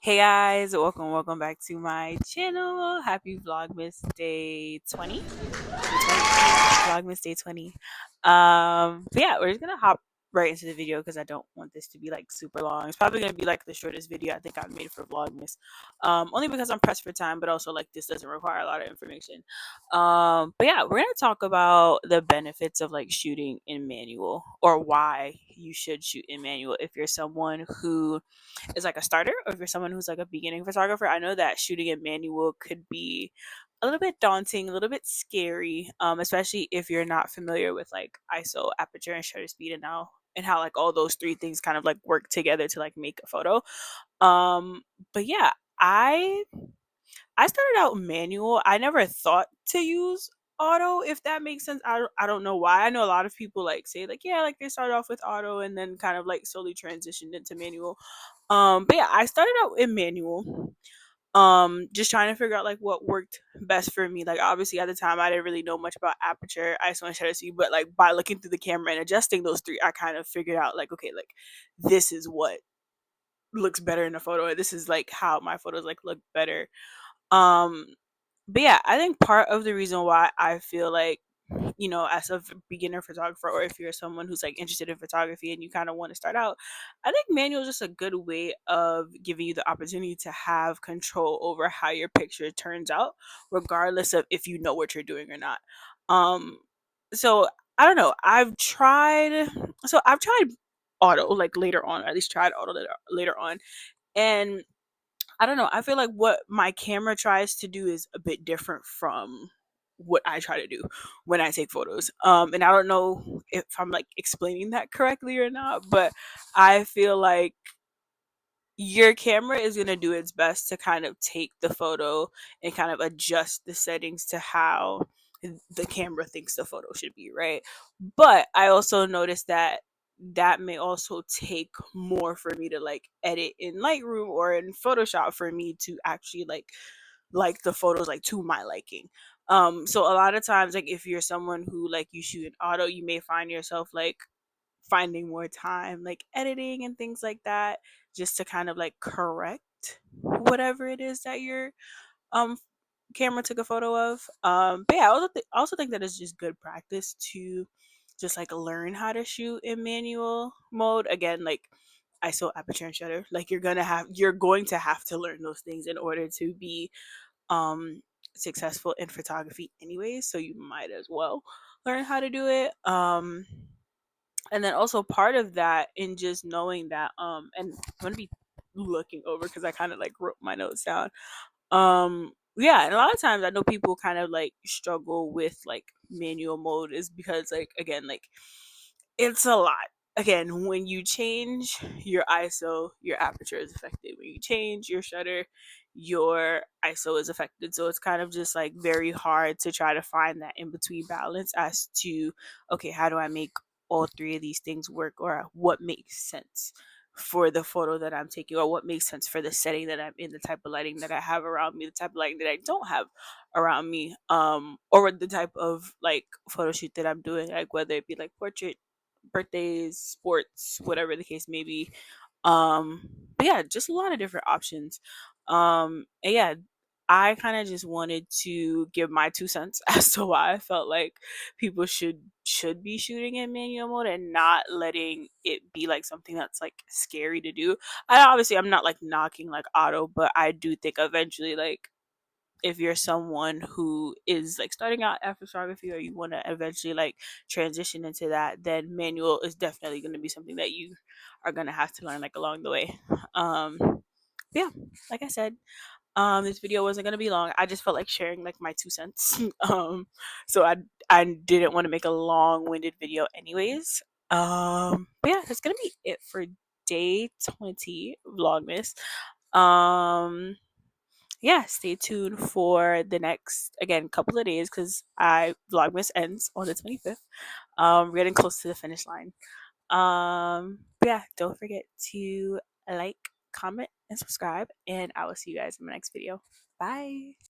Hey guys, welcome back to my channel. Happy Vlogmas Day 20. Vlogmas Day 20. But yeah, we're just gonna hop right into the video because I don't want this to be like super long. It's probably gonna be like the shortest video I think I've made for Vlogmas. Only because I'm pressed for time, but also like this doesn't require a lot of information. But yeah, we're gonna talk about the benefits of like shooting in manual, or why you should shoot in manual if you're someone who is like a starter, or if you're someone who's like a beginning photographer. I know that shooting in manual could be a little bit daunting, a little bit scary, especially if you're not familiar with like ISO, aperture, and shutter speed, and how like all those three things kind of like work together to like make a photo. But yeah, I I started out manual. I never thought to use auto, if that makes sense. I don't know why. I know a lot of people like say like, yeah, like they started off with auto and then kind of like slowly transitioned into manual. But yeah, I started out in manual. Just trying to figure out like what worked best for me. Like obviously at the time I didn't really know much about aperture, ISO, and shutter speed, but like by looking through the camera and adjusting those three, I kind of figured out like, okay, like this is what looks better in a photo, or this is like how my photos like look better. Um, but yeah, I think part of the reason why I feel like, as a beginner photographer, or if you're someone who's like interested in photography and you kind of want to start out, I think manual is just a good way of giving you the opportunity to have control over how your picture turns out, regardless of if you know what you're doing or not. Um, so I don't know. I've tried auto like later on, or at least tried auto later on, and I don't know. I feel like what my camera tries to do is a bit different from what I try to do when I take photos. And I don't know if I'm like explaining that correctly or not, but I feel like your camera is going to do its best to kind of take the photo and kind of adjust the settings to how the camera thinks the photo should be, right? But I also noticed that that may also take more for me to like edit in Lightroom or in Photoshop for me to actually like the photos like to my liking. So a lot of times, like if you're someone who like you shoot in auto, you may find yourself like finding more time like editing and things like that, just to kind of like correct whatever it is that your um camera took a photo of. But yeah, I also think that it's just good practice to just like learn how to shoot in manual mode. Again, like ISO, aperture, and shutter, like you're going to have to learn those things in order to be um successful in photography anyways, so you might as well learn how to do it. And then also part of that in just knowing that, and I'm gonna be looking over because I kind of like wrote my notes down. Yeah, and a lot of times I know people kind of like struggle with like manual mode is because, like, again, like it's a lot. Again, when you change your ISO, your aperture is affected. When you change your shutter, your ISO is affected. So it's kind of just like very hard to try to find that in between balance as to, okay, how do I make all three of these things work, or what makes sense for the photo that I'm taking, or what makes sense for the setting that I'm in, the type of lighting that I have around me, the type of lighting that I don't have around me, or the type of like photo shoot that I'm doing, like whether it be like portrait, birthdays, sports, whatever the case may be. But yeah, just a lot of different options. And yeah, I kind of just wanted to give my 2 cents as to why I felt like people should be shooting in manual mode and not letting it be like something that's like scary to do. I'm not like knocking like auto, but I do think eventually, like, if you're someone who is like starting out at photography, or you want to eventually like transition into that, then manual is definitely going to be something that you are going to have to learn like along the way. um yeah, like I said, this video wasn't going to be long. I just felt like sharing like my 2 cents. So I didn't want to make a long-winded video anyways. But yeah, that's going to be it for day 20 vlogmas. um yeah, stay tuned for the next, again, couple of days, because I Vlogmas ends on the 25th. We're getting close to the finish line. But yeah, don't forget to like, comment, and subscribe, and I will see you guys in my next video. Bye.